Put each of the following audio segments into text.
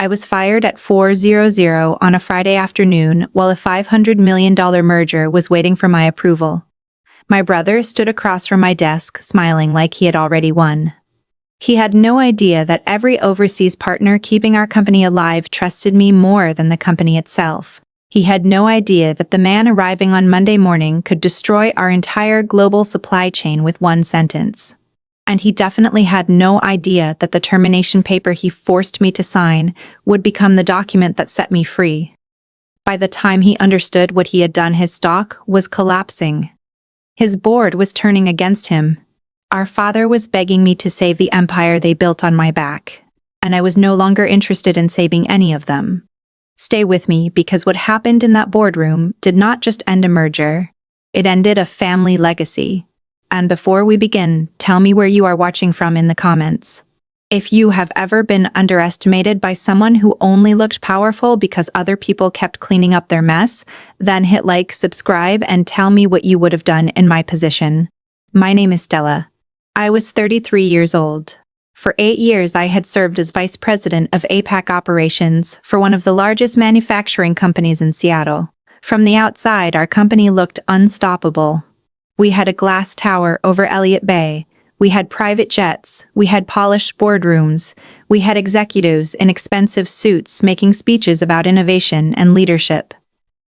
I was fired at 4:00 on a Friday afternoon while a $500 million merger was waiting for my approval. My brother stood across from my desk, smiling like he had already won. He had no idea that every overseas partner keeping our company alive trusted me more than the company itself. He had no idea that the man arriving on Monday morning could destroy our entire global supply chain with one sentence. And he definitely had no idea that the termination paper he forced me to sign would become the document that set me free. By the time he understood what he had done, his stock was collapsing. His board was turning against him. Our father was begging me to save the empire they built on my back, and I was no longer interested in saving any of them. Stay with me, because what happened in that boardroom did not just end a merger, it ended a family legacy. And before we begin, tell me where you are watching from in the comments. If you have ever been underestimated by someone who only looked powerful because other people kept cleaning up their mess, then hit like, subscribe, and tell me what you would have done in my position. My name is Stella. I was 33 years old. For 8 years I had served as vice president of APAC operations for one of the largest manufacturing companies in Seattle. From the outside, our company looked unstoppable. We had a glass tower over Elliott Bay. We had private jets. We had polished boardrooms. We had executives in expensive suits making speeches about innovation and leadership.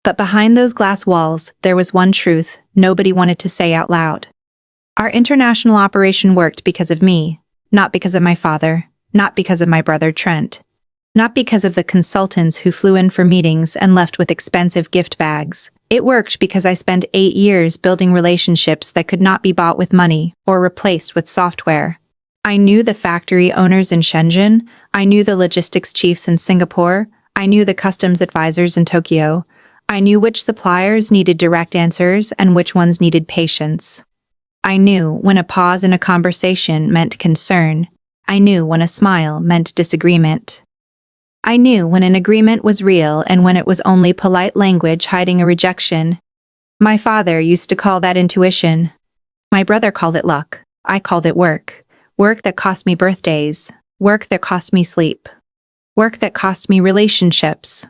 But behind those glass walls, there was one truth nobody wanted to say out loud. Our international operation worked because of me, not because of my father, not because of my brother Trent, not because of the consultants who flew in for meetings and left with expensive gift bags. It worked because I spent 8 years building relationships that could not be bought with money or replaced with software. I knew the factory owners in Shenzhen, I knew the logistics chiefs in Singapore, I knew the customs advisors in Tokyo, I knew which suppliers needed direct answers and which ones needed patience. I knew when a pause in a conversation meant concern. I knew when a smile meant disagreement. I knew when an agreement was real and when it was only polite language hiding a rejection. My father used to call that intuition. My brother called it luck. I called it work. Work that cost me birthdays. Work that cost me sleep. Work that cost me relationships.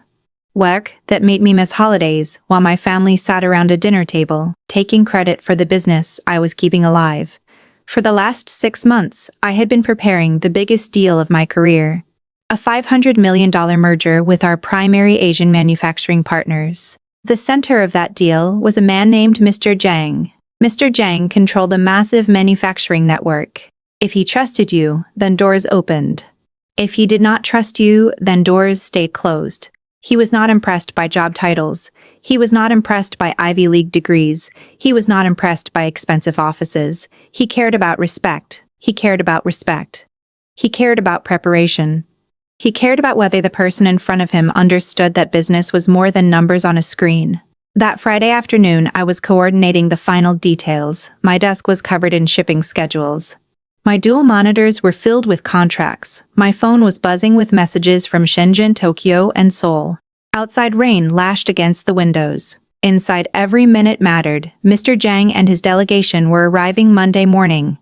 Work that made me miss holidays while my family sat around a dinner table, taking credit for the business I was keeping alive. For the last 6 months, I had been preparing the biggest deal of my career. A $500 million merger with our primary Asian manufacturing partners. The center of that deal was a man named Mr. Zhang. Mr. Zhang controlled a massive manufacturing network. If he trusted you, then doors opened. If he did not trust you, then doors stayed closed. He was not impressed by job titles. He was not impressed by Ivy League degrees. He was not impressed by expensive offices. He cared about respect. He cared about respect. He cared about preparation. He cared about whether the person in front of him understood that business was more than numbers on a screen. That Friday afternoon, I was coordinating the final details. My desk was covered in shipping schedules. My dual monitors were filled with contracts. My phone was buzzing with messages from Shenzhen, Tokyo, and Seoul. Outside, rain lashed against the windows. Inside, every minute mattered. Mr. Zhang and his delegation were arriving Monday morning.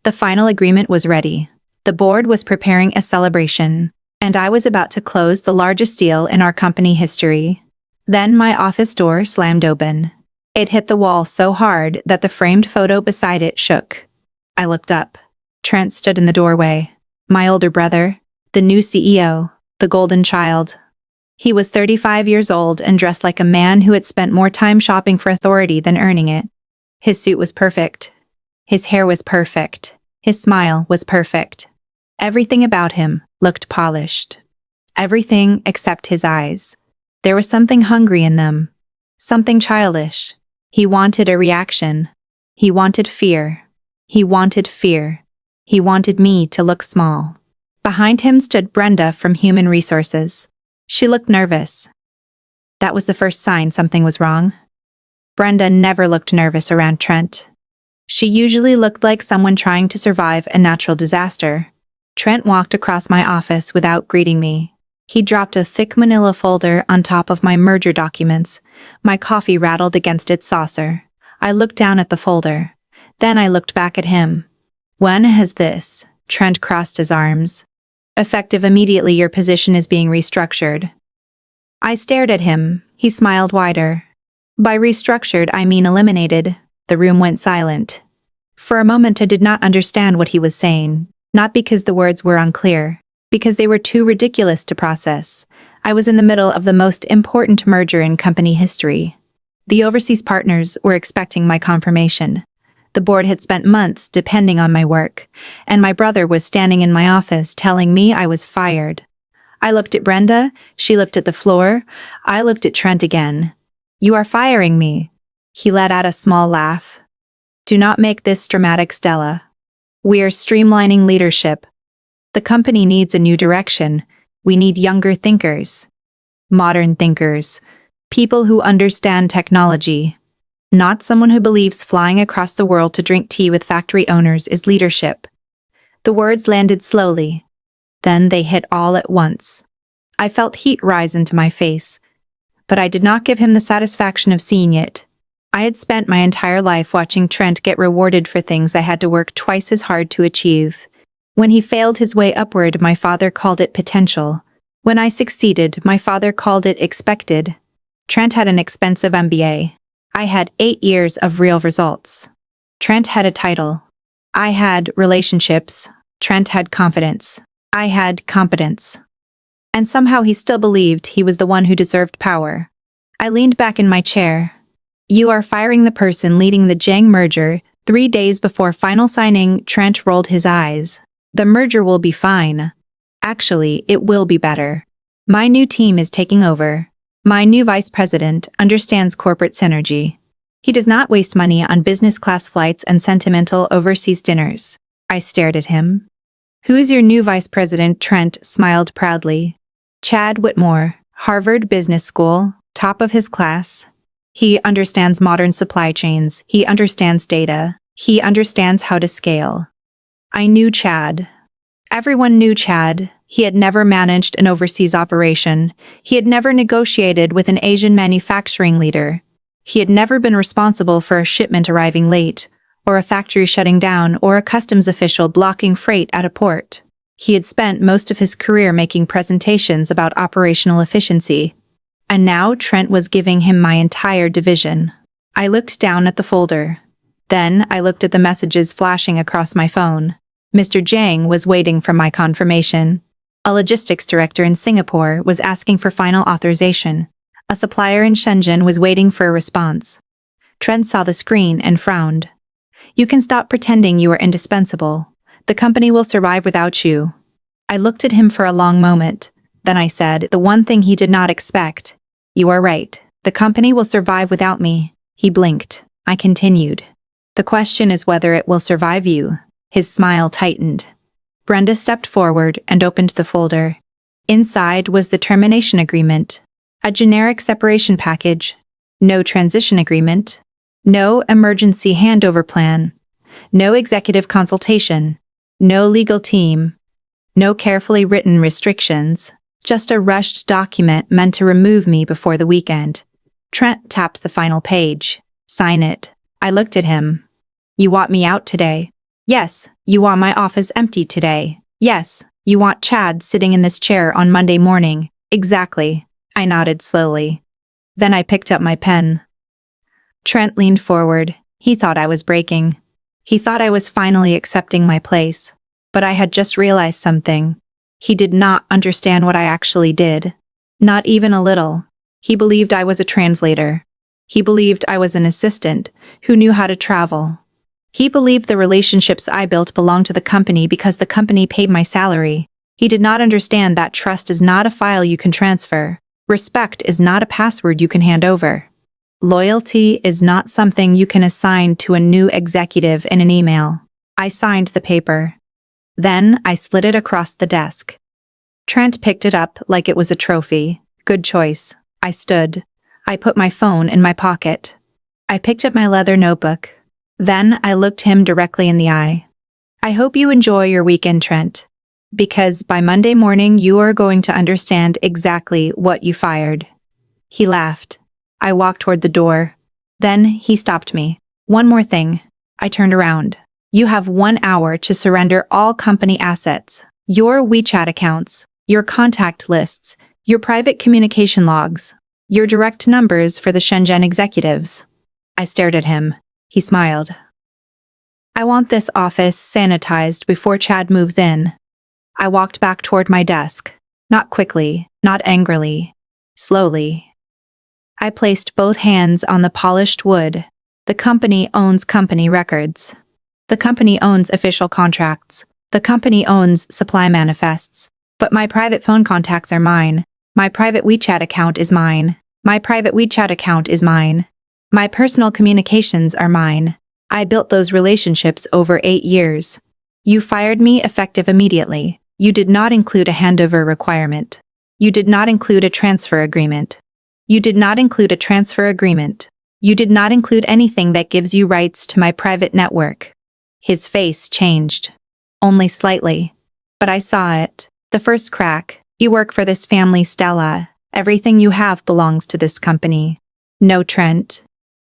The final agreement was ready. The board was preparing a celebration. And I was about to close the largest deal in our company history. Then my office door slammed open. It hit the wall so hard that the framed photo beside it shook. I looked up. Trent stood in the doorway. My older brother, the new CEO, the golden child. He was 35 years old and dressed like a man who had spent more time shopping for authority than earning it. His suit was perfect. His hair was perfect. His smile was perfect. Everything about him looked polished. Everything except his eyes. There was something hungry in them. Something childish. He wanted a reaction. He wanted fear. He wanted fear. He wanted me to look small. Behind him stood Brenda from Human Resources. She looked nervous. That was the first sign something was wrong. Brenda never looked nervous around Trent. She usually looked like someone trying to survive a natural disaster. Trent walked across my office without greeting me. He dropped a thick manila folder on top of my merger documents. My coffee rattled against its saucer. I looked down at the folder. Then I looked back at him. When has this? Trent crossed his arms. Effective immediately, your position is being restructured. I stared at him. He smiled wider. By restructured, I mean eliminated. The room went silent. For a moment I did not understand what he was saying, not because the words were unclear, because they were too ridiculous to process. I was in the middle of the most important merger in company history. The overseas partners were expecting my confirmation. The board had spent months depending on my work, and my brother was standing in my office telling me I was fired. I looked at Brenda, she looked at the floor, I looked at Trent again. You are firing me. He let out a small laugh. Do not make this dramatic, Stella. We are streamlining leadership. The company needs a new direction. We need younger thinkers. Modern thinkers. People who understand technology. Not someone who believes flying across the world to drink tea with factory owners is leadership. The words landed slowly. Then they hit all at once. I felt heat rise into my face, but I did not give him the satisfaction of seeing it. I had spent my entire life watching Trent get rewarded for things I had to work twice as hard to achieve. When he failed his way upward, my father called it potential. When I succeeded, my father called it expected. Trent had an expensive MBA. I had 8 years of real results. Trent had a title. I had relationships. Trent had confidence. I had competence. And somehow he still believed he was the one who deserved power. I leaned back in my chair. You are firing the person leading the Jiang merger. 3 days before final signing, Trent rolled his eyes. The merger will be fine. Actually, it will be better. My new team is taking over. My new vice president understands corporate synergy. He does not waste money on business class flights and sentimental overseas dinners. I stared at him. Who is your new vice president? Trent smiled proudly. Chad Whitmore, Harvard Business School, top of his class. He understands modern supply chains. He understands data. He understands how to scale. I knew Chad. Everyone knew Chad. He had never managed an overseas operation. He had never negotiated with an Asian manufacturing leader. He had never been responsible for a shipment arriving late, or a factory shutting down, or a customs official blocking freight at a port. He had spent most of his career making presentations about operational efficiency. And now Trent was giving him my entire division. I looked down at the folder. Then I looked at the messages flashing across my phone. Mr. Jiang was waiting for my confirmation. A logistics director in Singapore was asking for final authorization. A supplier in Shenzhen was waiting for a response. Trent saw the screen and frowned. You can stop pretending you are indispensable. The company will survive without you. I looked at him for a long moment. Then I said the one thing he did not expect. You are right. The company will survive without me. He blinked. I continued. The question is whether it will survive you. His smile tightened. Brenda stepped forward and opened the folder. Inside was the termination agreement. A generic separation package. No transition agreement. No emergency handover plan. No executive consultation. No legal team. No carefully written restrictions. Just a rushed document meant to remove me before the weekend. Trent tapped the final page. Sign it. I looked at him. You want me out today? Yes. You want my office empty today? Yes. You want Chad sitting in this chair on Monday morning? Exactly. I nodded slowly. Then I picked up my pen. Trent leaned forward. He thought I was breaking. He thought I was finally accepting my place. But I had just realized something. He did not understand what I actually did. Not even a little. He believed I was a translator. He believed I was an assistant who knew how to travel. He believed the relationships I built belonged to the company because the company paid my salary. He did not understand that trust is not a file you can transfer. Respect is not a password you can hand over. Loyalty is not something you can assign to a new executive in an email. I signed the paper. Then I slid it across the desk. Trent picked it up like it was a trophy. Good choice. I stood. I put my phone in my pocket. I picked up my leather notebook. Then I looked him directly in the eye. I hope you enjoy your weekend, Trent. Because by Monday morning you are going to understand exactly what you fired. He laughed. I walked toward the door. Then he stopped me. One more thing. I turned around. You have 1 hour to surrender all company assets. Your WeChat accounts, your contact lists, your private communication logs, your direct numbers for the Shenzhen executives. I stared at him. He smiled. I want this office sanitized before Chad moves in. I walked back toward my desk. Not quickly, not angrily. Slowly. I placed both hands on the polished wood. The company owns company records. The company owns official contracts. The company owns supply manifests. But my private phone contacts are mine. My private WeChat account is mine. My private WeChat account is mine. My personal communications are mine. I built those relationships over 8 years. You fired me effective immediately. You did not include a handover requirement. You did not include a transfer agreement. You did not include a transfer agreement. You did not include anything that gives you rights to my private network. His face changed. Only slightly. But I saw it. The first crack. You work for this family, Stella. Everything you have belongs to this company. No, Trent.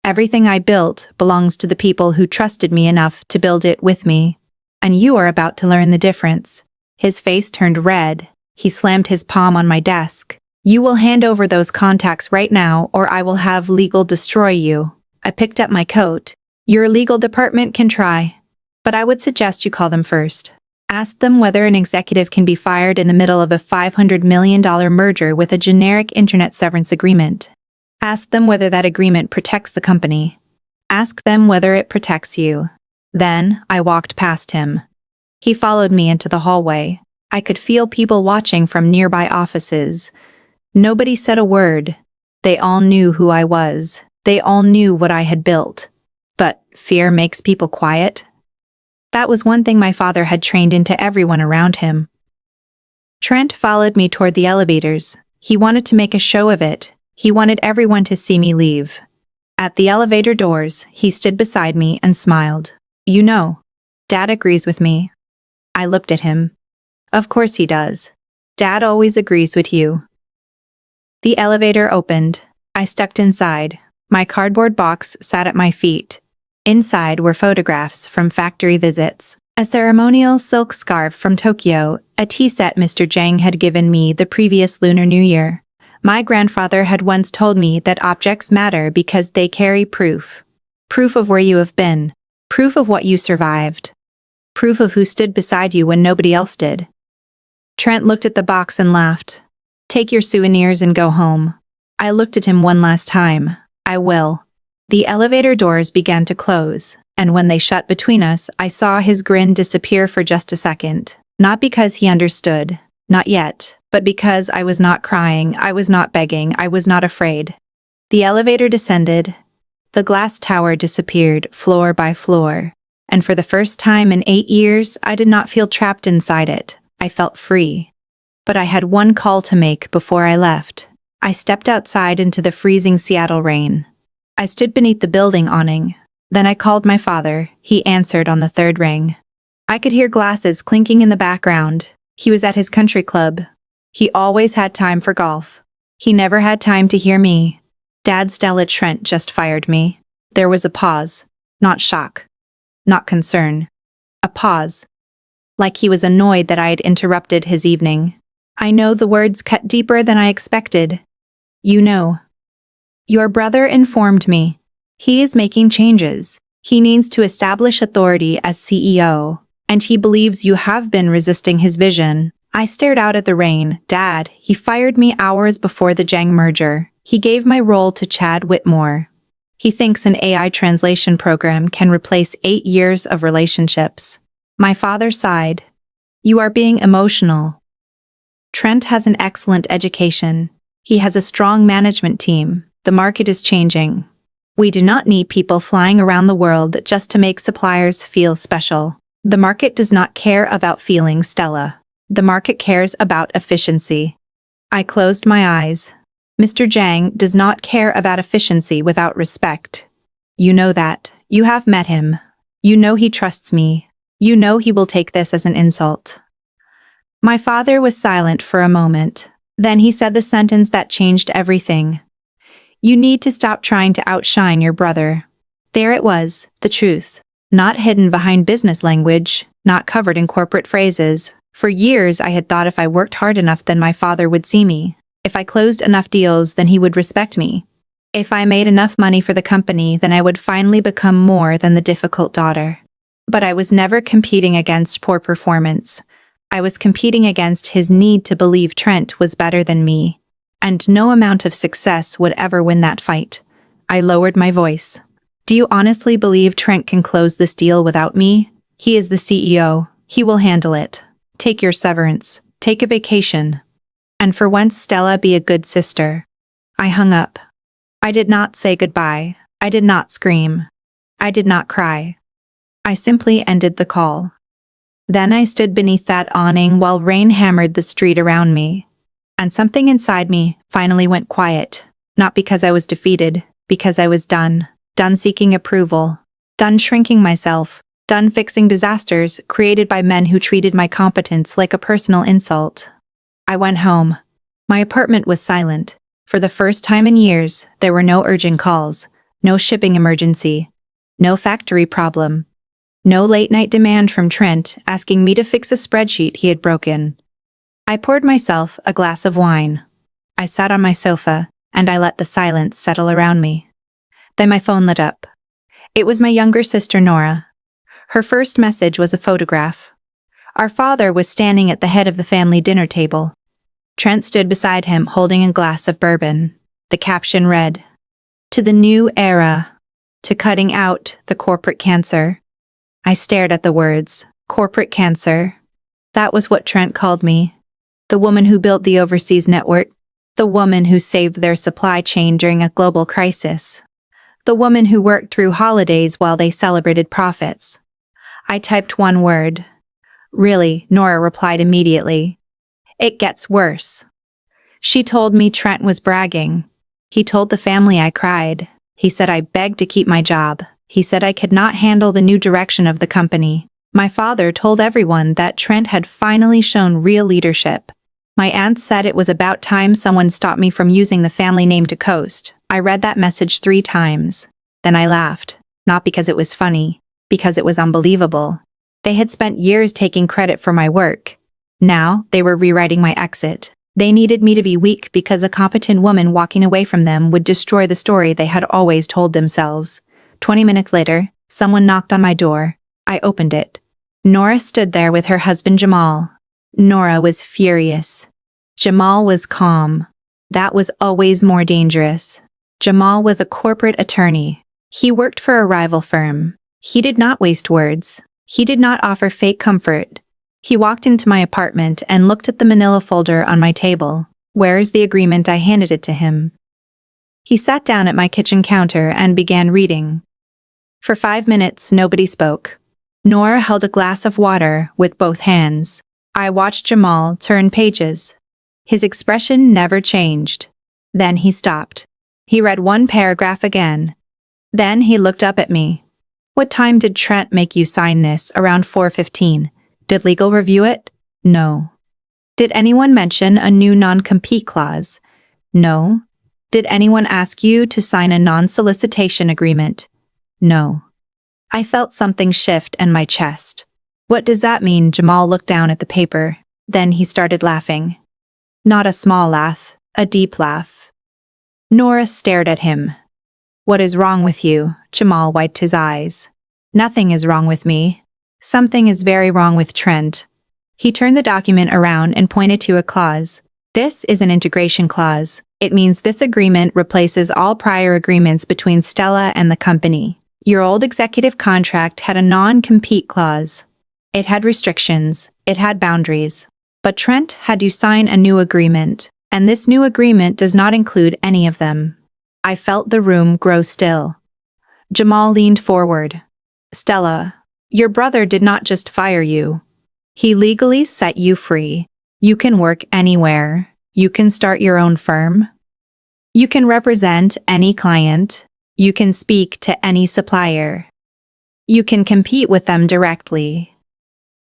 Everything I built belongs to the people who trusted me enough to build it with me. And you are about to learn the difference. His face turned red. He slammed his palm on my desk. You will hand over those contacts right now or I will have legal destroy you. I picked up my coat. Your legal department can try. But I would suggest you call them first. Ask them whether an executive can be fired in the middle of a $500 million merger with a generic internet severance agreement. Ask them whether that agreement protects the company. Ask them whether it protects you. Then, I walked past him. He followed me into the hallway. I could feel people watching from nearby offices. Nobody said a word. They all knew who I was. They all knew what I had built. But fear makes people quiet. That was one thing my father had trained into everyone around him. Trent followed me toward the elevators. He wanted to make a show of it. He wanted everyone to see me leave. At the elevator doors, he stood beside me and smiled. You know, Dad agrees with me. I looked at him. Of course he does. Dad always agrees with you. The elevator opened. I stepped inside. My cardboard box sat at my feet. Inside were photographs from factory visits, a ceremonial silk scarf from Tokyo, a tea set Mr. Zhang had given me the previous Lunar New Year. My grandfather had once told me that objects matter because they carry proof. Proof of where you have been. Proof of what you survived. Proof of who stood beside you when nobody else did. Trent looked at the box and laughed. Take your souvenirs and go home. I looked at him one last time. I will. The elevator doors began to close, and when they shut between us, I saw his grin disappear for just a second. Not because he understood. Not yet. But because I was not crying, I was not begging, I was not afraid. The elevator descended. The glass tower disappeared, floor by floor. And for the first time in 8 years, I did not feel trapped inside it. I felt free. But I had one call to make before I left. I stepped outside into the freezing Seattle rain. I stood beneath the building awning. Then I called my father. He answered on the third ring. I could hear glasses clinking in the background. He was at his country club. He always had time for golf. He never had time to hear me. Dad, Stella, Trent just fired me. There was a pause. Not shock. Not concern. A pause. Like he was annoyed that I had interrupted his evening. I know the words cut deeper than I expected. You know. Your brother informed me. He is making changes. He needs to establish authority as CEO, and he believes you have been resisting his vision. I stared out at the rain. Dad, he fired me hours before the Zhang merger. He gave my role to Chad Whitmore. He thinks an AI translation program can replace 8 years of relationships. My father sighed. You are being emotional. Trent has an excellent education. He has a strong management team. The market is changing. We do not need people flying around the world just to make suppliers feel special. The market does not care about feelings, Stella. The market cares about efficiency. I closed my eyes. Mr. Zhang does not care about efficiency without respect. You know that. You have met him. You know he trusts me. You know he will take this as an insult. My father was silent for a moment. Then he said the sentence that changed everything. You need to stop trying to outshine your brother. There it was, the truth. Not hidden behind business language, not covered in corporate phrases, For years, I had thought if I worked hard enough, then my father would see me. If I closed enough deals, then he would respect me. If I made enough money for the company, then I would finally become more than the difficult daughter. But I was never competing against poor performance. I was competing against his need to believe Trent was better than me. And no amount of success would ever win that fight. I lowered my voice. Do you honestly believe Trent can close this deal without me? He is the CEO. He will handle it. Take your severance. Take a vacation. And for once, Stella, be a good sister. I hung up. I did not say goodbye. I did not scream. I did not cry. I simply ended the call. Then I stood beneath that awning while rain hammered the street around me. And something inside me finally went quiet. Not because I was defeated, because I was done. Done seeking approval. Done shrinking myself. Done fixing disasters created by men who treated my competence like a personal insult. I went home. My apartment was silent. For the first time in years, there were no urgent calls, no shipping emergency, no factory problem, no late-night demand from Trent asking me to fix a spreadsheet he had broken. I poured myself a glass of wine. I sat on my sofa, and I let the silence settle around me. Then my phone lit up. It was my younger sister, Nora. Her first message was a photograph. Our father was standing at the head of the family dinner table. Trent stood beside him holding a glass of bourbon. The caption read, "To the new era. To cutting out the corporate cancer." I stared at the words, corporate cancer. That was what Trent called me. The woman who built the overseas network. The woman who saved their supply chain during a global crisis. The woman who worked through holidays while they celebrated profits. I typed one word. Really, Nora replied immediately. It gets worse. She told me Trent was bragging. He told the family I cried. He said I begged to keep my job. He said I could not handle the new direction of the company. My father told everyone that Trent had finally shown real leadership. My aunt said it was about time someone stopped me from using the family name to coast. I read that message 3 times. Then I laughed. Not because it was funny, because it was unbelievable. They had spent years taking credit for my work. Now, they were rewriting my exit. They needed me to be weak because a competent woman walking away from them would destroy the story they had always told themselves. 20 minutes later, someone knocked on my door. I opened it. Nora stood there with her husband Jamal. Nora was furious. Jamal was calm. That was always more dangerous. Jamal was a corporate attorney. He worked for a rival firm. He did not waste words. He did not offer fake comfort. He walked into my apartment and looked at the manila folder on my table. Where is the agreement? I handed it to him. He sat down at my kitchen counter and began reading. For 5 minutes, nobody spoke. Nora held a glass of water with both hands. I watched Jamal turn pages. His expression never changed. Then he stopped. He read one paragraph again. Then he looked up at me. What time did Trent make you sign this? Around 4:15. Did legal review it? No. Did anyone mention a new non-compete clause? No. Did anyone ask you to sign a non-solicitation agreement? No. I felt something shift in my chest. What does that mean? Jamal looked down at the paper. Then he started laughing. Not a small laugh, a deep laugh. Nora stared at him. What is wrong with you? Jamal wiped his eyes. Nothing is wrong with me. Something is very wrong with Trent. He turned the document around and pointed to a clause. This is an integration clause. It means this agreement replaces all prior agreements between Stella and the company. Your old executive contract had a non-compete clause. It had restrictions. It had boundaries. But Trent had you sign a new agreement, and this new agreement does not include any of them. I felt the room grow still. Jamal leaned forward. Stella, your brother did not just fire you. He legally set you free. You can work anywhere. You can start your own firm. You can represent any client. You can speak to any supplier. You can compete with them directly.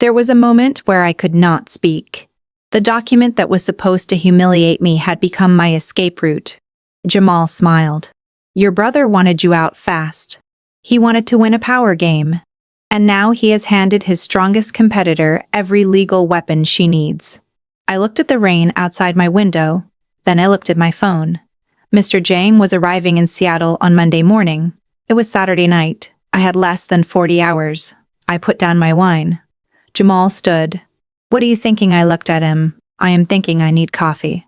There was a moment where I could not speak. The document that was supposed to humiliate me had become my escape route. Jamal smiled. Your brother wanted you out fast. He wanted to win a power game. And now he has handed his strongest competitor every legal weapon she needs. I looked at the rain outside my window, then I looked at my phone. Mr. Jang was arriving in Seattle on Monday morning. It was Saturday night. I had less than 40 hours. I put down my wine. Jamal stood. "What are you thinking?" I looked at him. "I am thinking I need coffee."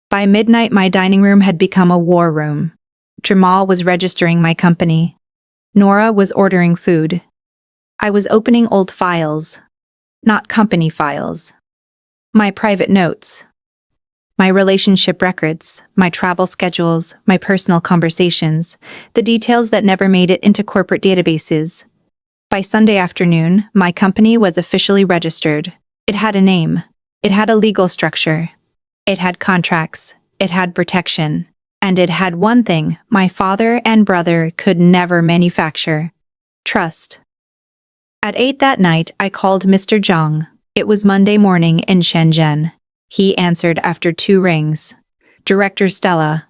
By midnight, my dining room had become a war room. Jamal was registering my company. Nora was ordering food. I was opening old files. Not company files. My private notes. My relationship records, my travel schedules, my personal conversations, the details that never made it into corporate databases. By Sunday afternoon, my company was officially registered. It had a name. It had a legal structure. It had contracts. It had protection. And it had one thing my father and brother could never manufacture: trust. At 8 that night, I called Mr. Zhang. It was Monday morning in Shenzhen. He answered after 2 rings. "Director Stella."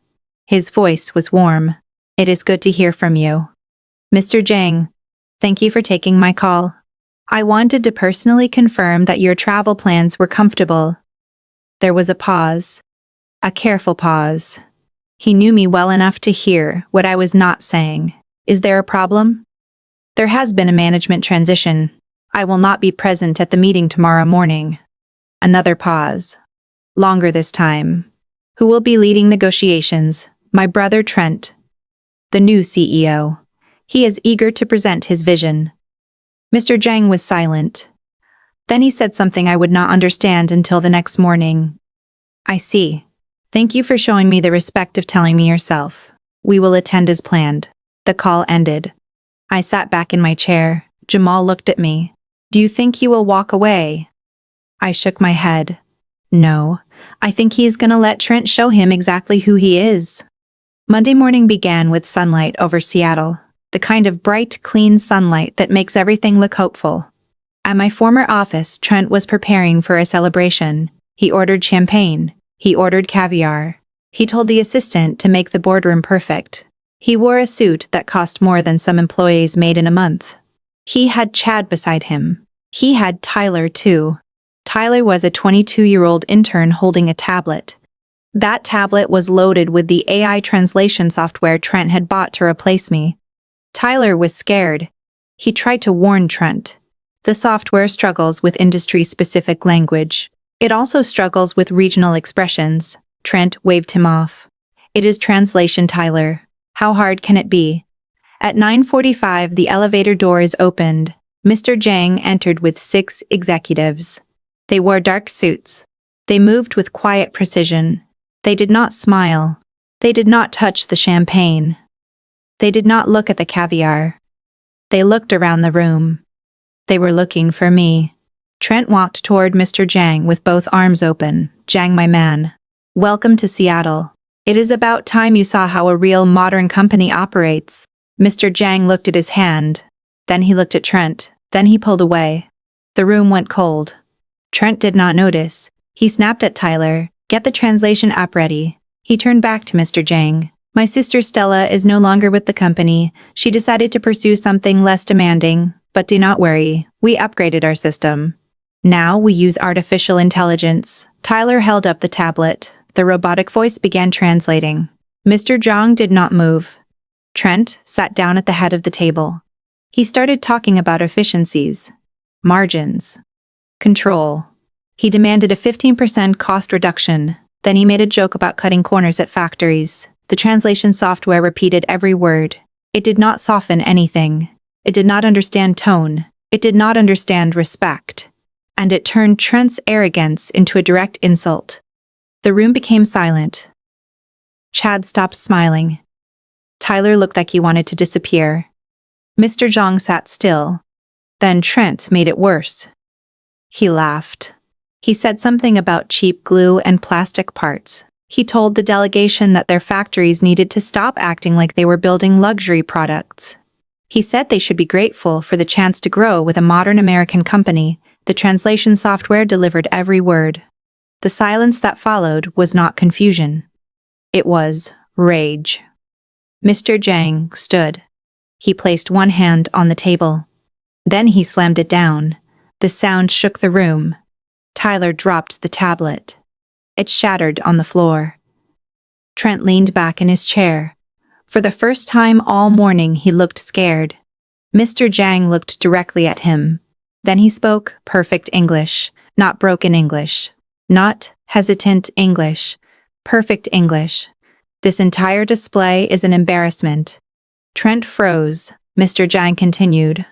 His voice was warm. "It is good to hear from you." "Mr. Zhang, thank you for taking my call. I wanted to personally confirm that your travel plans were comfortable." There was a pause. A careful pause. He knew me well enough to hear what I was not saying. "Is there a problem?" "There has been a management transition. I will not be present at the meeting tomorrow morning." Another pause. Longer this time. "Who will be leading negotiations?" "My brother Trent, the new CEO. He is eager to present his vision." Mr. Zhang was silent. Then he said something I would not understand until the next morning. "I see. Thank you for showing me the respect of telling me yourself. We will attend as planned." The call ended. I sat back in my chair. Jamal looked at me. "Do you think he will walk away?" I shook my head. "No, I think he's gonna let Trent show him exactly who he is." Monday morning began with sunlight over Seattle, the kind of bright, clean sunlight that makes everything look hopeful. At my former office, Trent was preparing for a celebration. He ordered champagne. He ordered caviar. He told the assistant to make the boardroom perfect. He wore a suit that cost more than some employees made in a month. He had Chad beside him. He had Tyler, too. Tyler was a 22-year-old intern holding a tablet. That tablet was loaded with the AI translation software Trent had bought to replace me. Tyler was scared. He tried to warn Trent. The software struggles with industry-specific language. It also struggles with regional expressions. Trent waved him off. "It is translation, Tyler. How hard can it be?" At 9:45, the elevator doors opened. Mr. Zhang entered with 6 executives. They wore dark suits. They moved with quiet precision. They did not smile. They did not touch the champagne. They did not look at the caviar. They looked around the room. They were looking for me. Trent walked toward Mr. Zhang with both arms open. "Zhang, my man. Welcome to Seattle. It is about time you saw how a real modern company operates." Mr. Zhang looked at his hand. Then he looked at Trent. Then he pulled away. The room went cold. Trent did not notice. He snapped at Tyler. "Get the translation app ready." He turned back to Mr. Zhang. "My sister Stella is no longer with the company. She decided to pursue something less demanding. But do not worry, we upgraded our system. Now we use artificial intelligence." Tyler held up the tablet. The robotic voice began translating. Mr. Zhang did not move. Trent sat down at the head of the table. He started talking about efficiencies, margins, control. He demanded a 15% cost reduction. Then he made a joke about cutting corners at factories. The translation software repeated every word. It did not soften anything. It did not understand tone. It did not understand respect. And it turned Trent's arrogance into a direct insult. The room became silent. Chad stopped smiling. Tyler looked like he wanted to disappear. Mr. Zhang sat still. Then Trent made it worse. He laughed. He said something about cheap glue and plastic parts. He told the delegation that their factories needed to stop acting like they were building luxury products. He said they should be grateful for the chance to grow with a modern American company. The translation software delivered every word. The silence that followed was not confusion. It was rage. Mr. Zhang stood. He placed one hand on the table. Then he slammed it down. The sound shook the room. Tyler dropped the tablet. It shattered on the floor. Trent leaned back in his chair. For the first time all morning he looked scared. Mr. Zhang looked directly at him. Then he spoke perfect English, not broken English, not hesitant English, perfect English. This entire display is an embarrassment. Trent froze. Mr. Zhang continued.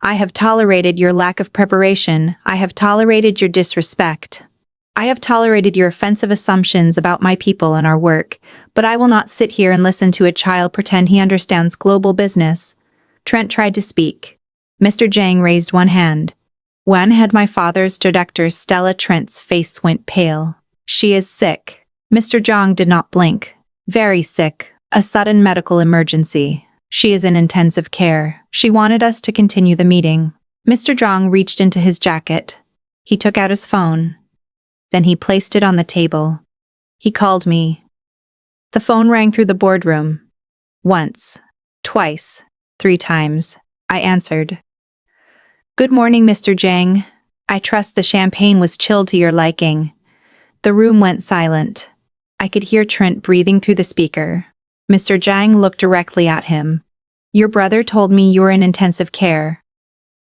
I have tolerated your lack of preparation. I have tolerated your disrespect. I have tolerated your offensive assumptions about my people and our work, but I will not sit here and listen to a child pretend he understands global business. Trent tried to speak. Mr. Zhang raised one hand. When had my father's director Stella? Trent's face went pale. She is sick. Mr. Zhang did not blink. Very sick. A sudden medical emergency. She is in intensive care. She wanted us to continue the meeting. Mr. Zhang reached into his jacket. He took out his phone. Then he placed it on the table. He called me. The phone rang through the boardroom. Once, twice, 3 times. I answered. Good morning, Mr. Zhang. I trust the champagne was chilled to your liking. The room went silent. I could hear Trent breathing through the speaker. Mr. Zhang looked directly at him. Your brother told me you were in intensive care.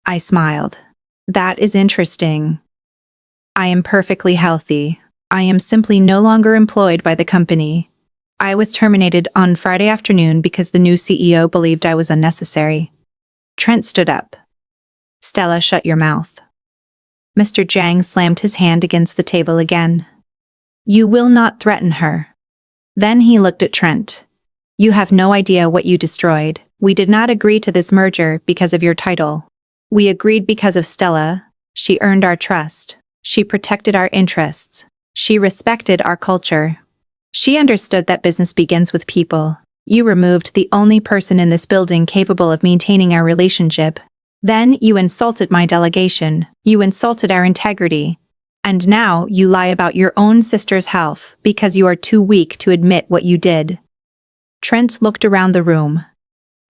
I smiled. That is interesting. I am perfectly healthy. I am simply no longer employed by the company. I was terminated on Friday afternoon because the new CEO believed I was unnecessary. Trent stood up. Stella, shut your mouth. Mr. Zhang slammed his hand against the table again. You will not threaten her. Then he looked at Trent. You have no idea what you destroyed. We did not agree to this merger because of your title. We agreed because of Stella. She earned our trust. She protected our interests. She respected our culture. She understood that business begins with people. You removed the only person in this building capable of maintaining our relationship. Then you insulted my delegation. You insulted our integrity. And now you lie about your own sister's health because you are too weak to admit what you did. Trent looked around the room.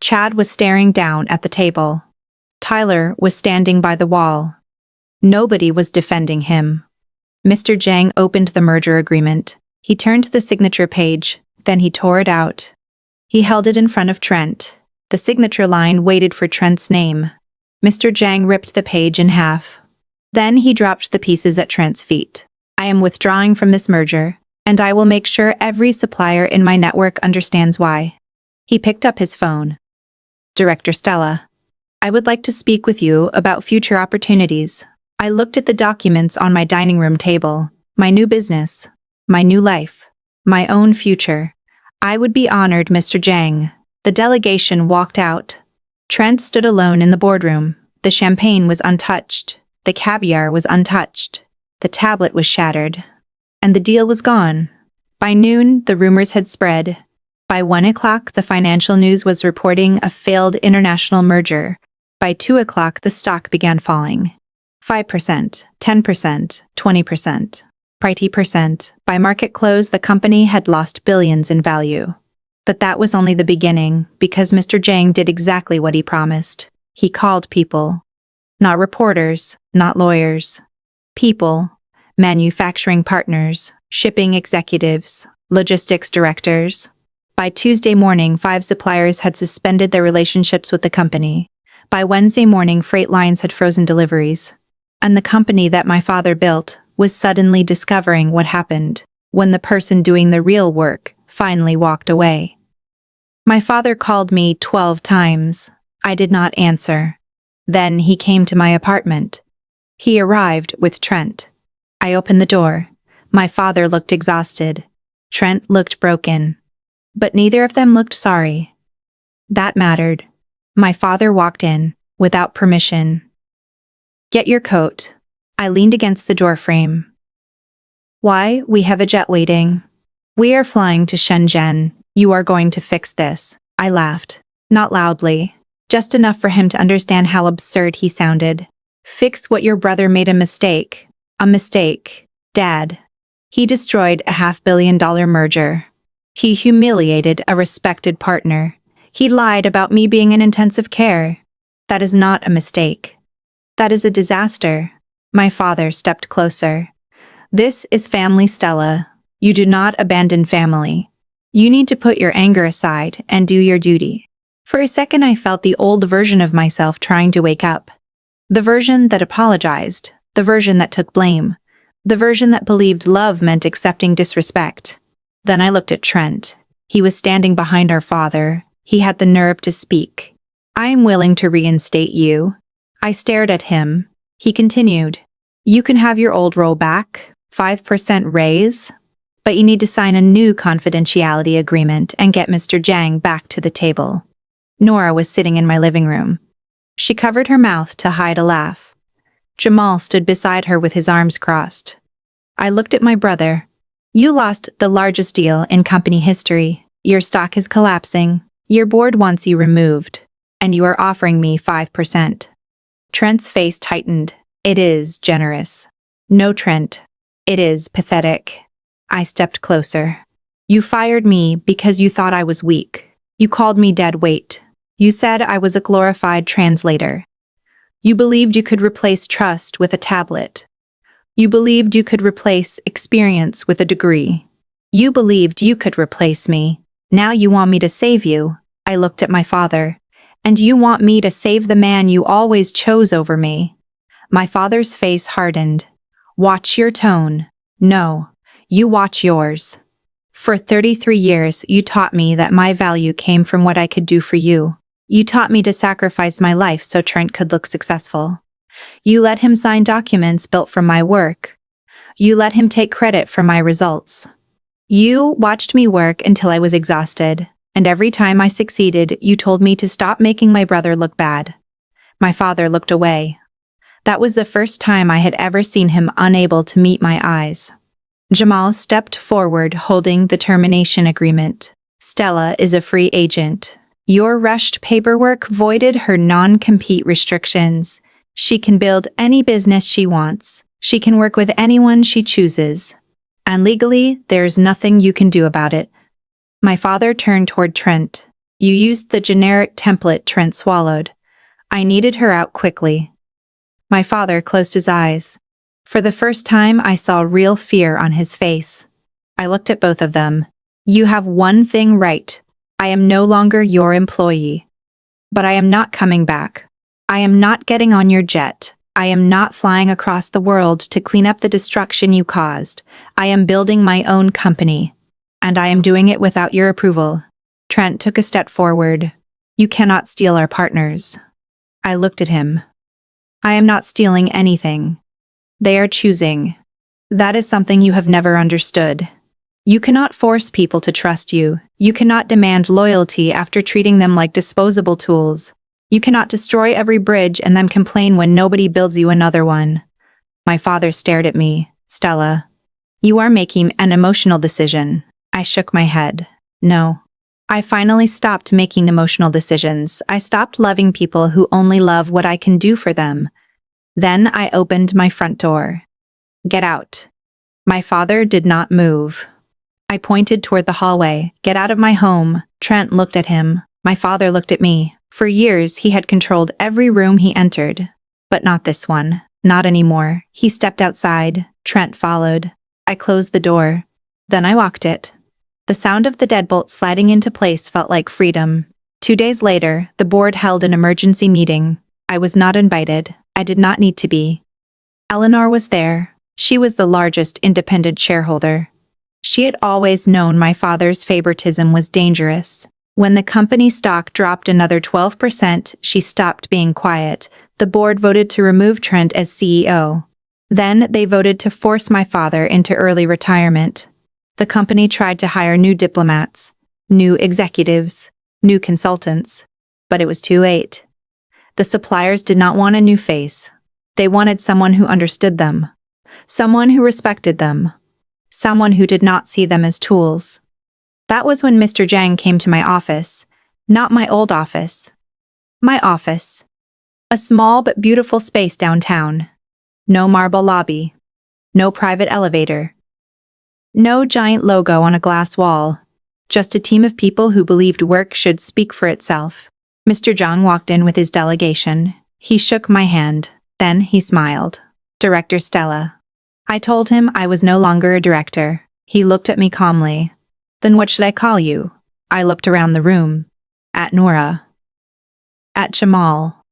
Chad was staring down at the table. Tyler was standing by the wall. Nobody was defending him. Mr. Zhang opened the merger agreement. He turned to the signature page, then he tore it out. He held it in front of Trent. The signature line waited for Trent's name. Mr. Zhang ripped the page in half. Then he dropped the pieces at Trent's feet. I am withdrawing from this merger, and I will make sure every supplier in my network understands why. He picked up his phone. Director Stella, I would like to speak with you about future opportunities. I looked at the documents on my dining room table. My new business. My new life. My own future. I would be honored, Mr. Zhang. The delegation walked out. Trent stood alone in the boardroom. The champagne was untouched. The caviar was untouched. The tablet was shattered. And the deal was gone. By noon, the rumors had spread. By 1 o'clock, the financial news was reporting a failed international merger. By 2 o'clock, the stock began falling. 5%, 10%, 20%, 30%. By market close, the company had lost billions in value. But that was only the beginning, because Mr. Zhang did exactly what he promised. He called people. Not reporters, not lawyers. People, manufacturing partners, shipping executives, logistics directors. By Tuesday morning, 5 suppliers had suspended their relationships with the company. By Wednesday morning, freight lines had frozen deliveries. And the company that my father built was suddenly discovering what happened when the person doing the real work finally walked away. My father called me 12 times. I did not answer. Then he came to my apartment. He arrived with Trent. I opened the door. My father looked exhausted. Trent looked broken. But neither of them looked sorry. That mattered. My father walked in, without permission. Get your coat. I leaned against the doorframe. Why? We have a jet waiting. We are flying to Shenzhen. You are going to fix this. I laughed. Not loudly. Just enough for him to understand how absurd he sounded. Fix what your brother made a mistake. A mistake. Dad. He destroyed a $500 million merger. He humiliated a respected partner. He lied about me being in intensive care. That is not a mistake. That is a disaster. My father stepped closer. This is family, Stella. You do not abandon family. You need to put your anger aside and do your duty. For a second I felt the old version of myself trying to wake up. The version that apologized. The version that took blame. The version that believed love meant accepting disrespect. Then I looked at Trent. He was standing behind our father. He had the nerve to speak. I am willing to reinstate you. I stared at him. He continued. You can have your old role back, 5% raise, but you need to sign a new confidentiality agreement and get Mr. Jang back to the table. Nora was sitting in my living room. She covered her mouth to hide a laugh. Jamal stood beside her with his arms crossed. I looked at my brother. You lost the largest deal in company history. Your stock is collapsing. Your board wants you removed. And you are offering me 5%. Trent's face tightened. It is generous. No, Trent. It is pathetic. I stepped closer. You fired me because you thought I was weak. You called me dead weight. You said I was a glorified translator. You believed you could replace trust with a tablet. You believed you could replace experience with a degree. You believed you could replace me. Now you want me to save you. I looked at my father. And you want me to save the man you always chose over me. My father's face hardened. Watch your tone. No, you watch yours. For 33 years, you taught me that my value came from what I could do for you. You taught me to sacrifice my life so Trent could look successful. You let him sign documents built from my work. You let him take credit for my results. You watched me work until I was exhausted. And every time I succeeded, you told me to stop making my brother look bad. My father looked away. That was the first time I had ever seen him unable to meet my eyes. Jamal stepped forward holding the termination agreement. Stella is a free agent. Your rushed paperwork voided her non-compete restrictions. She can build any business she wants. She can work with anyone she chooses. And legally, there's nothing you can do about it. My father turned toward Trent. You used the generic template. Trent swallowed. I needed her out quickly. My father closed his eyes. For the first time, I saw real fear on his face. I looked at both of them. You have one thing right. I am no longer your employee. But I am not coming back. I am not getting on your jet. I am not flying across the world to clean up the destruction you caused. I am building my own company. And I am doing it without your approval. Trent took a step forward. You cannot steal our partners. I looked at him. I am not stealing anything. They are choosing. That is something you have never understood. You cannot force people to trust you. You cannot demand loyalty after treating them like disposable tools. You cannot destroy every bridge and then complain when nobody builds you another one. My father stared at me. Stella, you are making an emotional decision. I shook my head. No. I finally stopped making emotional decisions. I stopped loving people who only love what I can do for them. Then I opened my front door. Get out. My father did not move. I pointed toward the hallway. Get out of my home. Trent looked at him. My father looked at me. For years, he had controlled every room he entered. But not this one. Not anymore. He stepped outside. Trent followed. I closed the door. Then I locked it. The sound of the deadbolt sliding into place felt like freedom. 2 days later, the board held an emergency meeting. I was not invited. I did not need to be. Eleanor was there. She was the largest independent shareholder. She had always known my father's favoritism was dangerous. When the company stock dropped another 12%, she stopped being quiet. The board voted to remove Trent as CEO. Then they voted to force my father into early retirement. The company tried to hire new diplomats, new executives, new consultants, but it was too late. The suppliers did not want a new face. They wanted someone who understood them, someone who respected them, someone who did not see them as tools. That was when Mr. Jang came to my office, not my old office. My office. A small but beautiful space downtown. No marble lobby. No private elevator. No giant logo on a glass wall. Just a team of people who believed work should speak for itself. Mr. Zhang walked in with his delegation. He shook my hand. Then he smiled. Director Stella. I told him I was no longer a director. He looked at me calmly. Then what should I call you? I looked around the room. At Nora. At Jamal.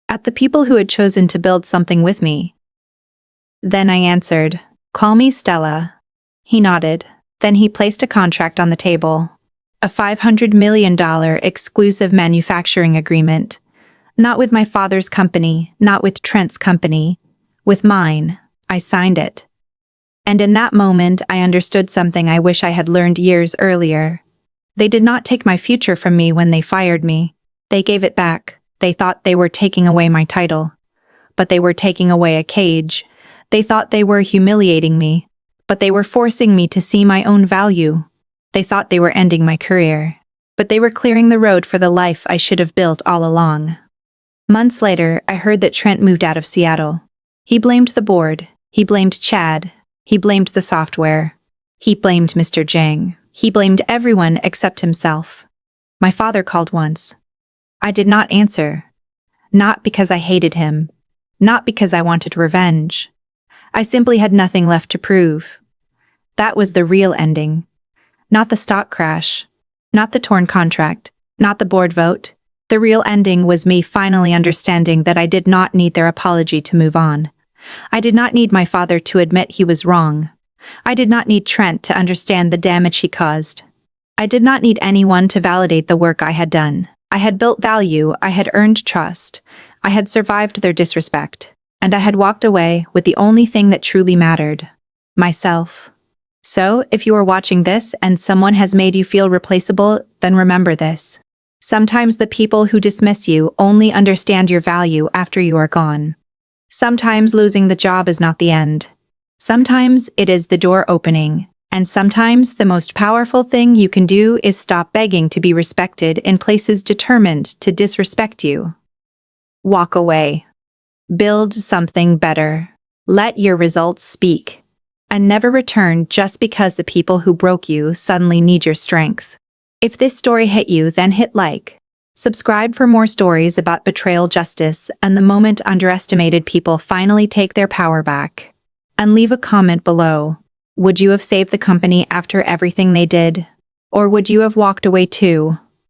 At the people who had chosen to build something with me. Then I answered, call me Stella. He nodded. Then he placed a contract on the table. A $500 million exclusive manufacturing agreement. Not with my father's company, not with Trent's company. With mine. I signed it. And in that moment I understood something I wish I had learned years earlier. They did not take my future from me when they fired me. They gave it back. They thought they were taking away my title. But they were taking away a cage. They thought they were humiliating me. But they were forcing me to see my own value. They thought they were ending my career. But they were clearing the road for the life I should have built all along. Months later, I heard that Trent moved out of Seattle. He blamed the board. He blamed Chad. He blamed the software. He blamed Mr. Zhang. He blamed everyone except himself. My father called once. I did not answer. Not because I hated him. Not because I wanted revenge. I simply had nothing left to prove. That was the real ending. Not the stock crash. Not the torn contract. Not the board vote. The real ending was me finally understanding that I did not need their apology to move on. I did not need my father to admit he was wrong. I did not need Trent to understand the damage he caused. I did not need anyone to validate the work I had done. I had built value, I had earned trust, I had survived their disrespect, and I had walked away with the only thing that truly mattered: myself. So, if you are watching this and someone has made you feel replaceable, then remember this. Sometimes the people who dismiss you only understand your value after you are gone. Sometimes losing the job is not the end. Sometimes it is the door opening. And sometimes the most powerful thing you can do is stop begging to be respected in places determined to disrespect you. Walk away. Build something better. Let your results speak. And never return just because the people who broke you suddenly need your strength. If this story hit you, then hit like. Subscribe for more stories about betrayal, justice, and the moment underestimated people finally take their power back. And leave a comment below. Would you have saved the company after everything they did? Or would you have walked away too?